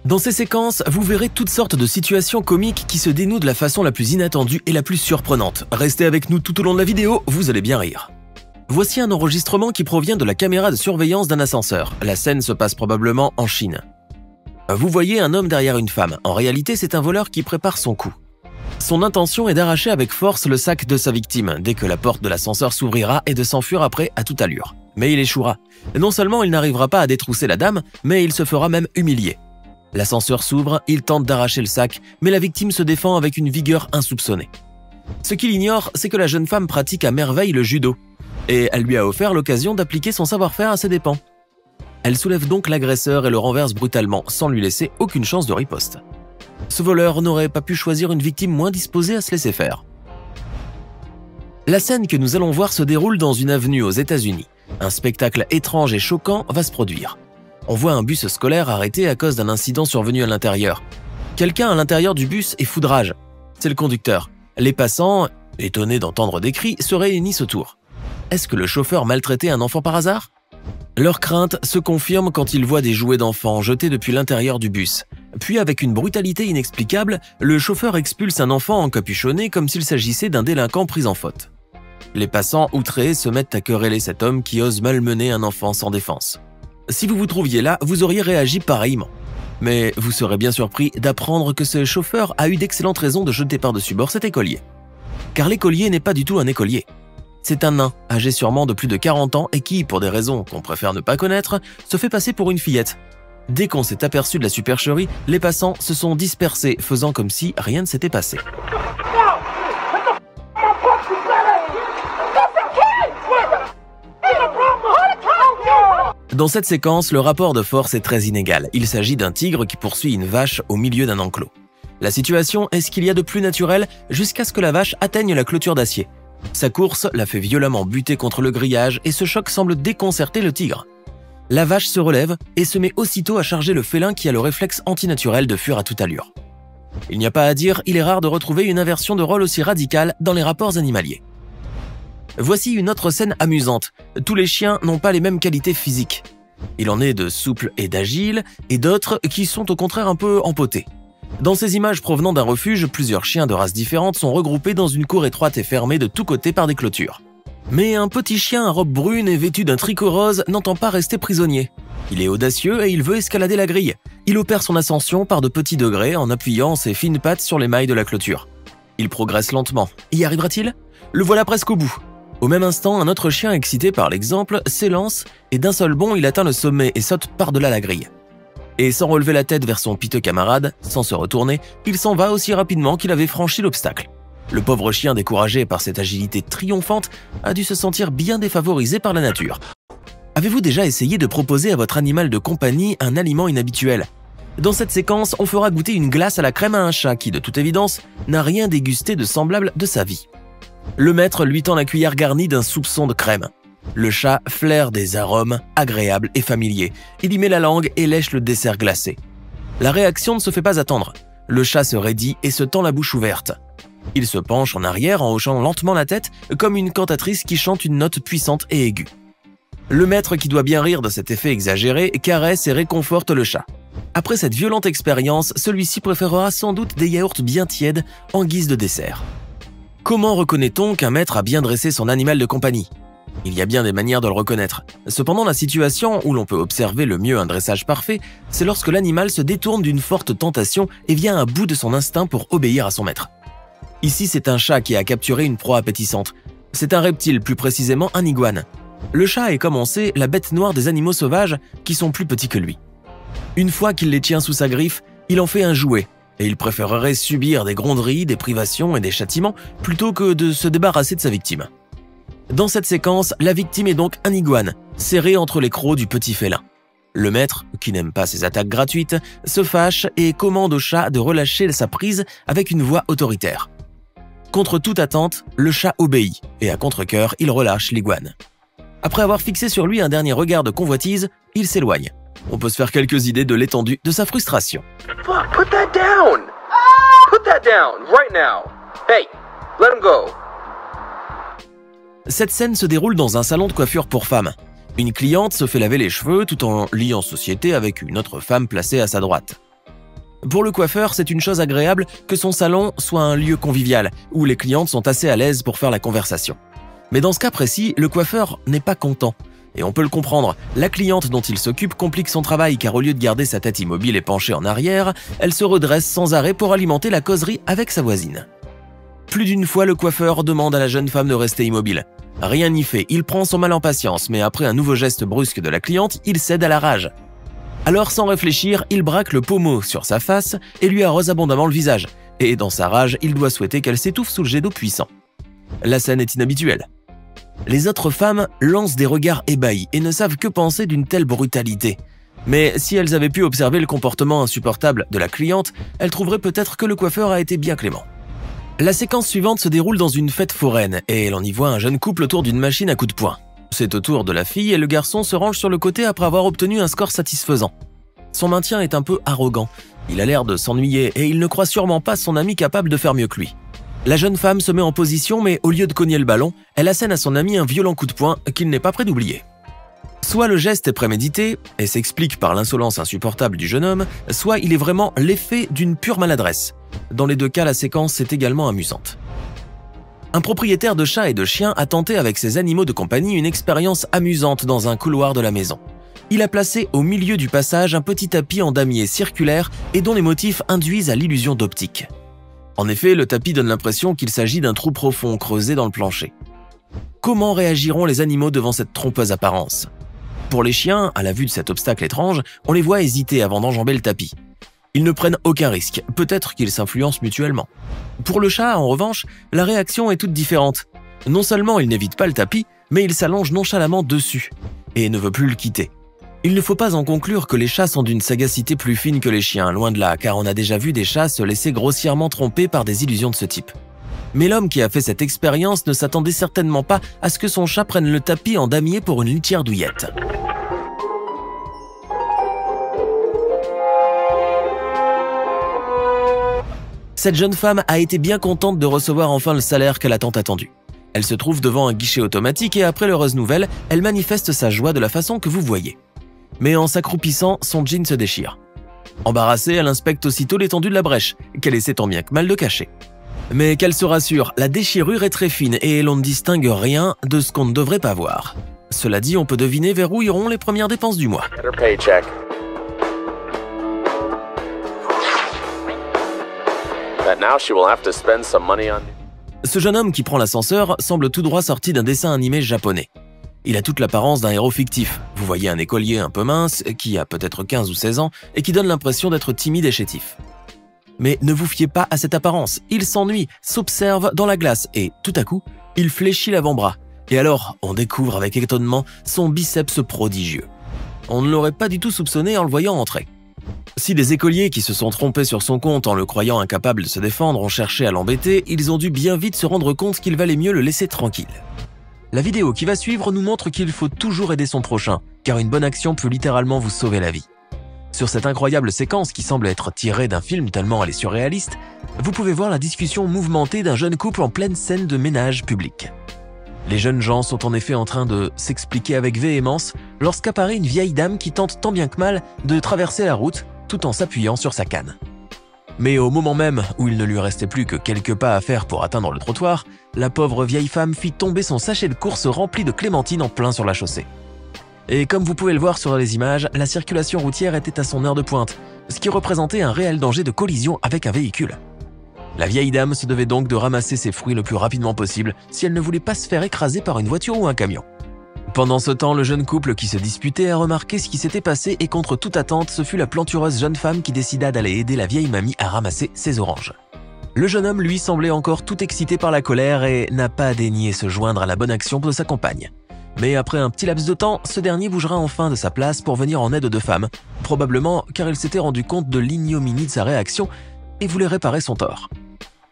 Dans ces séquences, vous verrez toutes sortes de situations comiques qui se dénouent de la façon la plus inattendue et la plus surprenante. Restez avec nous tout au long de la vidéo, vous allez bien rire. Voici un enregistrement qui provient de la caméra de surveillance d'un ascenseur. La scène se passe probablement en Chine. Vous voyez un homme derrière une femme. En réalité, c'est un voleur qui prépare son coup. Son intention est d'arracher avec force le sac de sa victime dès que la porte de l'ascenseur s'ouvrira et de s'enfuir après à toute allure. Mais il échouera. Non seulement il n'arrivera pas à détrousser la dame, mais il se fera même humilier. L'ascenseur s'ouvre, il tente d'arracher le sac, mais la victime se défend avec une vigueur insoupçonnée. Ce qu'il ignore, c'est que la jeune femme pratique à merveille le judo. Et elle lui a offert l'occasion d'appliquer son savoir-faire à ses dépens. Elle soulève donc l'agresseur et le renverse brutalement, sans lui laisser aucune chance de riposte. Ce voleur n'aurait pas pu choisir une victime moins disposée à se laisser faire. La scène que nous allons voir se déroule dans une avenue aux États-Unis. Un spectacle étrange et choquant va se produire. On voit un bus scolaire arrêté à cause d'un incident survenu à l'intérieur. Quelqu'un à l'intérieur du bus est foudrage. C'est le conducteur. Les passants, étonnés d'entendre des cris, se réunissent autour. Est-ce que le chauffeur maltraitait un enfant par hasard? Leur crainte se confirme quand ils voient des jouets d'enfants jetés depuis l'intérieur du bus. Puis avec une brutalité inexplicable, le chauffeur expulse un enfant encapuchonné comme s'il s'agissait d'un délinquant pris en faute. Les passants outrés se mettent à quereller cet homme qui ose malmener un enfant sans défense. Si vous vous trouviez là, vous auriez réagi pareillement. Mais vous serez bien surpris d'apprendre que ce chauffeur a eu d'excellentes raisons de jeter par-dessus bord cet écolier. Car l'écolier n'est pas du tout un écolier. C'est un nain, âgé sûrement de plus de 40 ans et qui, pour des raisons qu'on préfère ne pas connaître, se fait passer pour une fillette. Dès qu'on s'est aperçu de la supercherie, les passants se sont dispersés, faisant comme si rien ne s'était passé. Dans cette séquence, le rapport de force est très inégal. Il s'agit d'un tigre qui poursuit une vache au milieu d'un enclos. La situation est ce qu'il y a de plus naturel jusqu'à ce que la vache atteigne la clôture d'acier. Sa course la fait violemment buter contre le grillage et ce choc semble déconcerter le tigre. La vache se relève et se met aussitôt à charger le félin qui a le réflexe antinaturel de fuir à toute allure. Il n'y a pas à dire, il est rare de retrouver une inversion de rôle aussi radicale dans les rapports animaliers. Voici une autre scène amusante. Tous les chiens n'ont pas les mêmes qualités physiques. Il en est de souples et d'agiles, et d'autres qui sont au contraire un peu empotés. Dans ces images provenant d'un refuge, plusieurs chiens de races différentes sont regroupés dans une cour étroite et fermée de tous côtés par des clôtures. Mais un petit chien à robe brune et vêtu d'un tricot rose n'entend pas rester prisonnier. Il est audacieux et il veut escalader la grille. Il opère son ascension par de petits degrés en appuyant ses fines pattes sur les mailles de la clôture. Il progresse lentement. Y arrivera-t-il? Le voilà presque au bout. Au même instant, un autre chien excité par l'exemple s'élance et d'un seul bond, il atteint le sommet et saute par-delà la grille. Et sans relever la tête vers son piteux camarade, sans se retourner, il s'en va aussi rapidement qu'il avait franchi l'obstacle. Le pauvre chien, découragé par cette agilité triomphante, a dû se sentir bien défavorisé par la nature. Avez-vous déjà essayé de proposer à votre animal de compagnie un aliment inhabituel? Dans cette séquence, on fera goûter une glace à la crème à un chat qui, de toute évidence, n'a rien dégusté de semblable de sa vie. Le maître lui tend la cuillère garnie d'un soupçon de crème. Le chat flaire des arômes agréables et familiers. Il y met la langue et lèche le dessert glacé. La réaction ne se fait pas attendre. Le chat se raidit et se tend la bouche ouverte. Il se penche en arrière en hochant lentement la tête comme une cantatrice qui chante une note puissante et aiguë. Le maître, qui doit bien rire de cet effet exagéré, caresse et réconforte le chat. Après cette violente expérience, celui-ci préférera sans doute des yaourts bien tièdes en guise de dessert. Comment reconnaît-on qu'un maître a bien dressé son animal de compagnie? Il y a bien des manières de le reconnaître. Cependant, la situation où l'on peut observer le mieux un dressage parfait, c'est lorsque l'animal se détourne d'une forte tentation et vient à bout de son instinct pour obéir à son maître. Ici, c'est un chat qui a capturé une proie appétissante. C'est un reptile, plus précisément un iguane. Le chat est, comme on sait, la bête noire des animaux sauvages qui sont plus petits que lui. Une fois qu'il les tient sous sa griffe, il en fait un jouet. Et il préférerait subir des gronderies, des privations et des châtiments plutôt que de se débarrasser de sa victime. Dans cette séquence, la victime est donc un iguane, serré entre les crocs du petit félin. Le maître, qui n'aime pas ces attaques gratuites, se fâche et commande au chat de relâcher sa prise avec une voix autoritaire. Contre toute attente, le chat obéit et à contre-cœur, il relâche l'iguane. Après avoir fixé sur lui un dernier regard de convoitise, il s'éloigne. On peut se faire quelques idées de l'étendue de sa frustration. Fuck, put that down! Put that down, right now! Hey, let him go! Cette scène se déroule dans un salon de coiffure pour femmes. Une cliente se fait laver les cheveux tout en liant société avec une autre femme placée à sa droite. Pour le coiffeur, c'est une chose agréable que son salon soit un lieu convivial, où les clientes sont assez à l'aise pour faire la conversation. Mais dans ce cas précis, le coiffeur n'est pas content. Et on peut le comprendre, la cliente dont il s'occupe complique son travail car au lieu de garder sa tête immobile et penchée en arrière, elle se redresse sans arrêt pour alimenter la causerie avec sa voisine. Plus d'une fois, le coiffeur demande à la jeune femme de rester immobile. Rien n'y fait, il prend son mal en patience, mais après un nouveau geste brusque de la cliente, il cède à la rage. Alors sans réfléchir, il braque le pommeau sur sa face et lui arrose abondamment le visage. Et dans sa rage, il doit souhaiter qu'elle s'étouffe sous le jet d'eau puissant. La scène est inhabituelle. Les autres femmes lancent des regards ébahis et ne savent que penser d'une telle brutalité. Mais si elles avaient pu observer le comportement insupportable de la cliente, elles trouveraient peut-être que le coiffeur a été bien clément. La séquence suivante se déroule dans une fête foraine et l'on y voit un jeune couple autour d'une machine à coups de poing. C'est au tour de la fille et le garçon se range sur le côté après avoir obtenu un score satisfaisant. Son maintien est un peu arrogant, il a l'air de s'ennuyer et il ne croit sûrement pas son ami capable de faire mieux que lui. La jeune femme se met en position mais au lieu de cogner le ballon, elle assène à son ami un violent coup de poing qu'il n'est pas prêt d'oublier. Soit le geste est prémédité et s'explique par l'insolence insupportable du jeune homme, soit il est vraiment l'effet d'une pure maladresse. Dans les deux cas, la séquence est également amusante. Un propriétaire de chats et de chiens a tenté avec ses animaux de compagnie une expérience amusante dans un couloir de la maison. Il a placé au milieu du passage un petit tapis en damier circulaire et dont les motifs induisent à l'illusion d'optique. En effet, le tapis donne l'impression qu'il s'agit d'un trou profond creusé dans le plancher. Comment réagiront les animaux devant cette trompeuse apparence? Pour les chiens, à la vue de cet obstacle étrange, on les voit hésiter avant d'enjamber le tapis. Ils ne prennent aucun risque, peut-être qu'ils s'influencent mutuellement. Pour le chat, en revanche, la réaction est toute différente. Non seulement il n'évite pas le tapis, mais il s'allonge nonchalamment dessus et ne veut plus le quitter. Il ne faut pas en conclure que les chats sont d'une sagacité plus fine que les chiens, loin de là, car on a déjà vu des chats se laisser grossièrement tromper par des illusions de ce type. Mais l'homme qui a fait cette expérience ne s'attendait certainement pas à ce que son chat prenne le tapis en damier pour une litière douillette. Cette jeune femme a été bien contente de recevoir enfin le salaire qu'elle a tant attendu. Elle se trouve devant un guichet automatique et après l'heureuse nouvelle, elle manifeste sa joie de la façon que vous voyez. Mais en s'accroupissant, son jean se déchire. Embarrassée, elle inspecte aussitôt l'étendue de la brèche, qu'elle essaie tant bien que mal de cacher. Mais qu'elle se rassure, la déchirure est très fine et l'on ne distingue rien de ce qu'on ne devrait pas voir. Cela dit, on peut deviner vers où iront les premières dépenses du mois. Ce jeune homme qui prend l'ascenseur semble tout droit sorti d'un dessin animé japonais. Il a toute l'apparence d'un héros fictif. Vous voyez un écolier un peu mince, qui a peut-être 15 ou 16 ans, et qui donne l'impression d'être timide et chétif. Mais ne vous fiez pas à cette apparence, il s'ennuie, s'observe dans la glace, et tout à coup, il fléchit l'avant-bras. Et alors, on découvre avec étonnement son biceps prodigieux. On ne l'aurait pas du tout soupçonné en le voyant entrer. Si des écoliers qui se sont trompés sur son compte en le croyant incapable de se défendre ont cherché à l'embêter, ils ont dû bien vite se rendre compte qu'il valait mieux le laisser tranquille. La vidéo qui va suivre nous montre qu'il faut toujours aider son prochain, car une bonne action peut littéralement vous sauver la vie. Sur cette incroyable séquence qui semble être tirée d'un film tellement elle est surréaliste, vous pouvez voir la discussion mouvementée d'un jeune couple en pleine scène de ménage public. Les jeunes gens sont en effet en train de s'expliquer avec véhémence lorsqu'apparaît une vieille dame qui tente tant bien que mal de traverser la route tout en s'appuyant sur sa canne. Mais au moment même où il ne lui restait plus que quelques pas à faire pour atteindre le trottoir, la pauvre vieille femme fit tomber son sachet de course rempli de clémentines en plein sur la chaussée. Et comme vous pouvez le voir sur les images, la circulation routière était à son heure de pointe, ce qui représentait un réel danger de collision avec un véhicule. La vieille dame se devait donc de ramasser ses fruits le plus rapidement possible si elle ne voulait pas se faire écraser par une voiture ou un camion. Pendant ce temps, le jeune couple qui se disputait a remarqué ce qui s'était passé et contre toute attente, ce fut la plantureuse jeune femme qui décida d'aller aider la vieille mamie à ramasser ses oranges. Le jeune homme, lui, semblait encore tout excité par la colère et n'a pas daigné se joindre à la bonne action de sa compagne. Mais après un petit laps de temps, ce dernier bougera enfin de sa place pour venir en aide aux deux femmes, probablement car il s'était rendu compte de l'ignominie de sa réaction et voulait réparer son tort.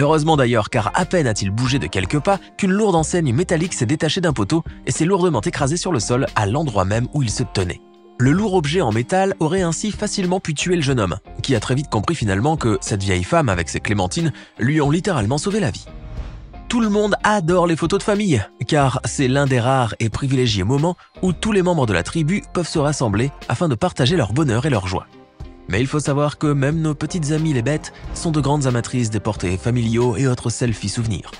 Heureusement d'ailleurs, car à peine a-t-il bougé de quelques pas qu'une lourde enseigne métallique s'est détachée d'un poteau et s'est lourdement écrasée sur le sol à l'endroit même où il se tenait. Le lourd objet en métal aurait ainsi facilement pu tuer le jeune homme, qui a très vite compris finalement que cette vieille femme avec ses clémentines lui ont littéralement sauvé la vie. Tout le monde adore les photos de famille, car c'est l'un des rares et privilégiés moments où tous les membres de la tribu peuvent se rassembler afin de partager leur bonheur et leur joie. Mais il faut savoir que même nos petites amies les bêtes sont de grandes amatrices des portraits familiaux et autres selfies souvenirs.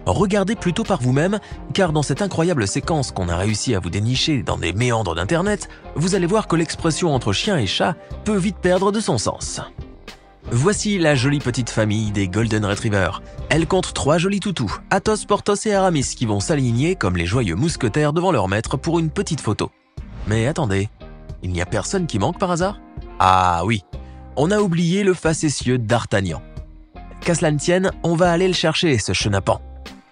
Regardez plutôt par vous-même, car dans cette incroyable séquence qu'on a réussi à vous dénicher dans des méandres d'internet, vous allez voir que l'expression entre chien et chat peut vite perdre de son sens. Voici la jolie petite famille des Golden Retrievers. Elle compte 3 jolis toutous, Athos, Porthos et Aramis, qui vont s'aligner comme les joyeux mousquetaires devant leur maître pour une petite photo. Mais attendez, il n'y a personne qui manque par hasard? Ah oui, on a oublié le facétieux D'Artagnan. Qu'à cela ne tienne, on va aller le chercher, ce chenapan.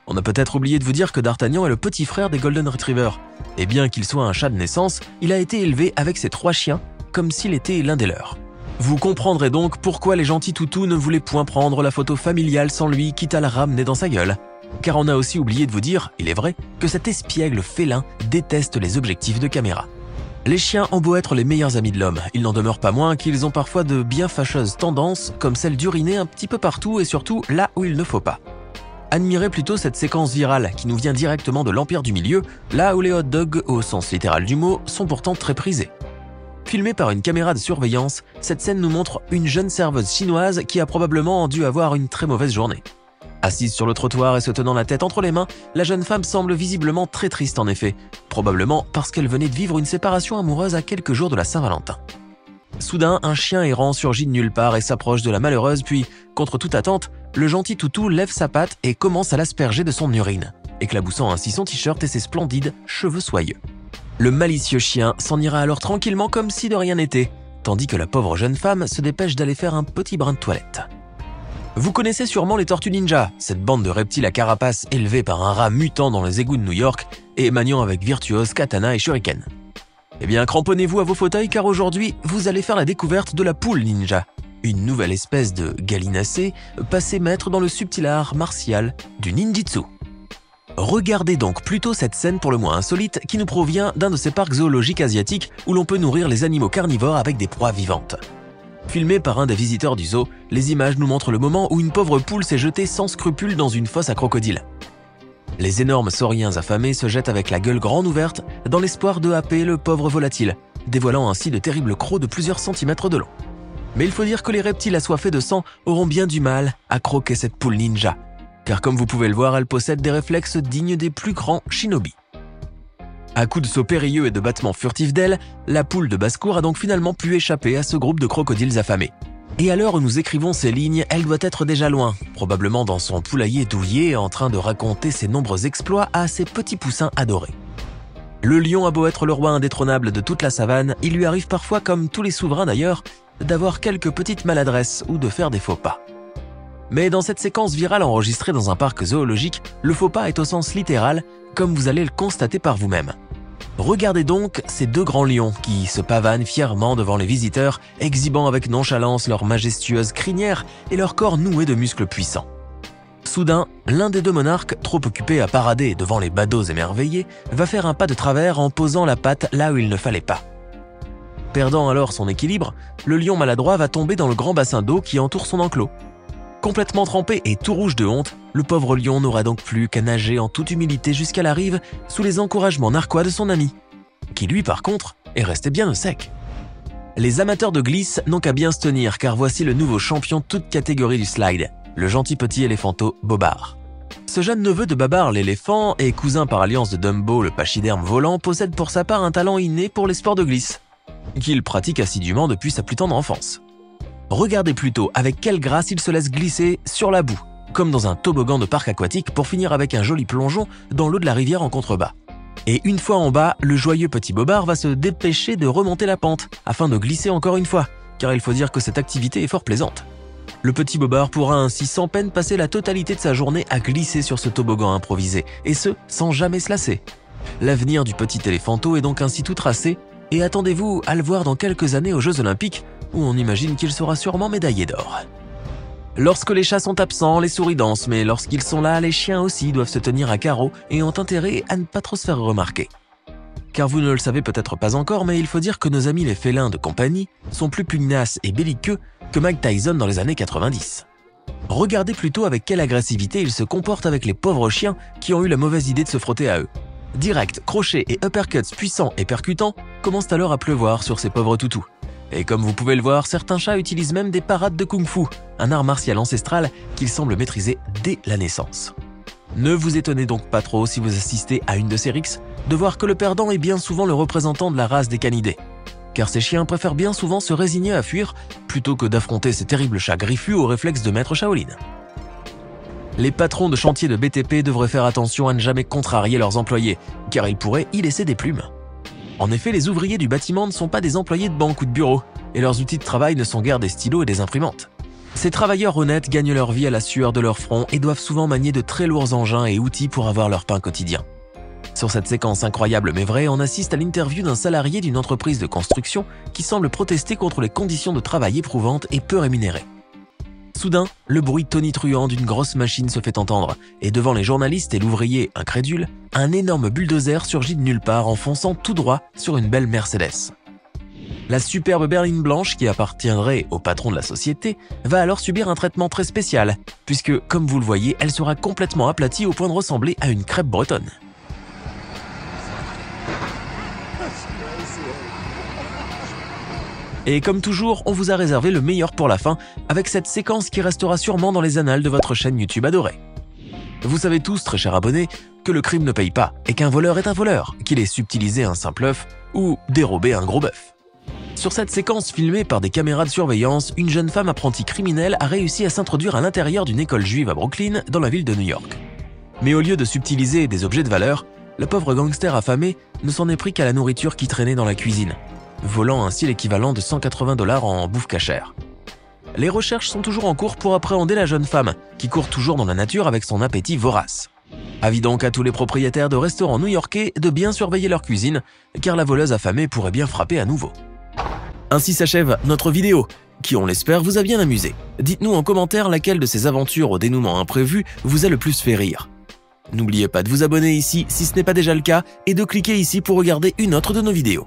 On a peut-être oublié de vous dire que D'Artagnan est le petit frère des Golden Retrievers. Et bien qu'il soit un chat de naissance, il a été élevé avec ses 3 chiens, comme s'il était l'un des leurs. Vous comprendrez donc pourquoi les gentils toutous ne voulaient point prendre la photo familiale sans lui, quitte à la ramener dans sa gueule. Car on a aussi oublié de vous dire, il est vrai, que cet espiègle félin déteste les objectifs de caméra. Les chiens ont beau être les meilleurs amis de l'homme, il n'en demeure pas moins qu'ils ont parfois de bien fâcheuses tendances, comme celle d'uriner un petit peu partout et surtout là où il ne faut pas. Admirez plutôt cette séquence virale qui nous vient directement de l'Empire du Milieu, là où les hot dogs, au sens littéral du mot, sont pourtant très prisés. Filmée par une caméra de surveillance, cette scène nous montre une jeune serveuse chinoise qui a probablement dû avoir une très mauvaise journée. Assise sur le trottoir et se tenant la tête entre les mains, la jeune femme semble visiblement très triste en effet, probablement parce qu'elle venait de vivre une séparation amoureuse à quelques jours de la Saint-Valentin. Soudain, un chien errant surgit de nulle part et s'approche de la malheureuse, puis, contre toute attente, le gentil toutou lève sa patte et commence à l'asperger de son urine, éclaboussant ainsi son t-shirt et ses splendides cheveux soyeux. Le malicieux chien s'en ira alors tranquillement comme si de rien n'était, tandis que la pauvre jeune femme se dépêche d'aller faire un petit brin de toilette. Vous connaissez sûrement les Tortues Ninja, cette bande de reptiles à carapace élevée par un rat mutant dans les égouts de New York et maniant avec virtuose katana et shuriken. Eh bien, cramponnez-vous à vos fauteuils car aujourd'hui, vous allez faire la découverte de la poule ninja, une nouvelle espèce de gallinacé passé maître dans le subtil art martial du ninjitsu. Regardez donc plutôt cette scène pour le moins insolite qui nous provient d'un de ces parcs zoologiques asiatiques où l'on peut nourrir les animaux carnivores avec des proies vivantes. Filmé par un des visiteurs du zoo, les images nous montrent le moment où une pauvre poule s'est jetée sans scrupule dans une fosse à crocodile. Les énormes sauriens affamés se jettent avec la gueule grande ouverte dans l'espoir de happer le pauvre volatile, dévoilant ainsi de terribles crocs de plusieurs centimètres de long. Mais il faut dire que les reptiles assoiffés de sang auront bien du mal à croquer cette poule ninja, car comme vous pouvez le voir, elle possède des réflexes dignes des plus grands shinobi. À coups de sauts périlleux et de battements furtifs d'ailes, la poule de basse-cour a donc finalement pu échapper à ce groupe de crocodiles affamés. Et à l'heure où nous écrivons ces lignes, elle doit être déjà loin, probablement dans son poulailler douillet en train de raconter ses nombreux exploits à ses petits poussins adorés. Le lion a beau être le roi indétrônable de toute la savane, il lui arrive parfois, comme tous les souverains d'ailleurs, d'avoir quelques petites maladresses ou de faire des faux pas. Mais dans cette séquence virale enregistrée dans un parc zoologique, le faux pas est au sens littéral, comme vous allez le constater par vous-même. Regardez donc ces 2 grands lions qui se pavanent fièrement devant les visiteurs, exhibant avec nonchalance leur majestueuse crinière et leur corps noué de muscles puissants. Soudain, l'un des 2 monarques, trop occupé à parader devant les badauds émerveillés, va faire un pas de travers en posant la patte là où il ne fallait pas. Perdant alors son équilibre, le lion maladroit va tomber dans le grand bassin d'eau qui entoure son enclos. Complètement trempé et tout rouge de honte, le pauvre lion n'aura donc plus qu'à nager en toute humilité jusqu'à la rive sous les encouragements narquois de son ami, qui lui par contre est resté bien au sec. Les amateurs de glisse n'ont qu'à bien se tenir car voici le nouveau champion toute catégorie du slide, le gentil petit éléphanto Bobard. Ce jeune neveu de Babar l'éléphant et cousin par alliance de Dumbo le pachyderme volant possède pour sa part un talent inné pour les sports de glisse, qu'il pratique assidûment depuis sa plus tendre enfance. Regardez plutôt avec quelle grâce il se laisse glisser sur la boue, comme dans un toboggan de parc aquatique pour finir avec un joli plongeon dans l'eau de la rivière en contrebas. Et une fois en bas, le joyeux petit Bobard va se dépêcher de remonter la pente afin de glisser encore une fois, car il faut dire que cette activité est fort plaisante. Le petit Bobard pourra ainsi sans peine passer la totalité de sa journée à glisser sur ce toboggan improvisé, et ce, sans jamais se lasser. L'avenir du petit éléphanto est donc ainsi tout tracé, et attendez-vous à le voir dans quelques années aux Jeux Olympiques, où on imagine qu'il sera sûrement médaillé d'or. Lorsque les chats sont absents, les souris dansent, mais lorsqu'ils sont là, les chiens aussi doivent se tenir à carreau et ont intérêt à ne pas trop se faire remarquer. Car vous ne le savez peut-être pas encore, mais il faut dire que nos amis les félins de compagnie sont plus pugnaces et belliqueux que Mike Tyson dans les années 90. Regardez plutôt avec quelle agressivité ils se comportent avec les pauvres chiens qui ont eu la mauvaise idée de se frotter à eux. Direct, crochets et uppercuts puissants et percutants commencent alors à pleuvoir sur ces pauvres toutous. Et comme vous pouvez le voir, certains chats utilisent même des parades de kung-fu, un art martial ancestral qu'ils semblent maîtriser dès la naissance. Ne vous étonnez donc pas trop si vous assistez à une de ces rixes, de voir que le perdant est bien souvent le représentant de la race des canidés. Car ces chiens préfèrent bien souvent se résigner à fuir plutôt que d'affronter ces terribles chats griffus aux réflexes de maître Shaolin. Les patrons de chantier de BTP devraient faire attention à ne jamais contrarier leurs employés, car ils pourraient y laisser des plumes. En effet, les ouvriers du bâtiment ne sont pas des employés de banque ou de bureau, et leurs outils de travail ne sont guère des stylos et des imprimantes. Ces travailleurs honnêtes gagnent leur vie à la sueur de leur front et doivent souvent manier de très lourds engins et outils pour avoir leur pain quotidien. Sur cette séquence incroyable mais vraie, on assiste à l'interview d'un salarié d'une entreprise de construction qui semble protester contre les conditions de travail éprouvantes et peu rémunérées. Soudain, le bruit tonitruant d'une grosse machine se fait entendre, et devant les journalistes et l'ouvrier incrédule, un énorme bulldozer surgit de nulle part en fonçant tout droit sur une belle Mercedes. La superbe berline blanche qui appartiendrait au patron de la société va alors subir un traitement très spécial, puisque, comme vous le voyez, elle sera complètement aplatie au point de ressembler à une crêpe bretonne. Et comme toujours, on vous a réservé le meilleur pour la fin, avec cette séquence qui restera sûrement dans les annales de votre chaîne YouTube adorée. Vous savez tous, très chers abonnés, que le crime ne paye pas, et qu'un voleur est un voleur, qu'il ait subtilisé un simple œuf, ou dérobé un gros bœuf. Sur cette séquence filmée par des caméras de surveillance, une jeune femme apprentie criminelle a réussi à s'introduire à l'intérieur d'une école juive à Brooklyn, dans la ville de New York. Mais au lieu de subtiliser des objets de valeur, le pauvre gangster affamé ne s'en est pris qu'à la nourriture qui traînait dans la cuisine, volant ainsi l'équivalent de 180 $ en bouffe cachère. Les recherches sont toujours en cours pour appréhender la jeune femme, qui court toujours dans la nature avec son appétit vorace. Avis donc à tous les propriétaires de restaurants new-yorkais de bien surveiller leur cuisine, car la voleuse affamée pourrait bien frapper à nouveau. Ainsi s'achève notre vidéo, qui on l'espère vous a bien amusé. Dites-nous en commentaire laquelle de ces aventures au dénouement imprévu vous a le plus fait rire. N'oubliez pas de vous abonner ici si ce n'est pas déjà le cas et de cliquer ici pour regarder une autre de nos vidéos.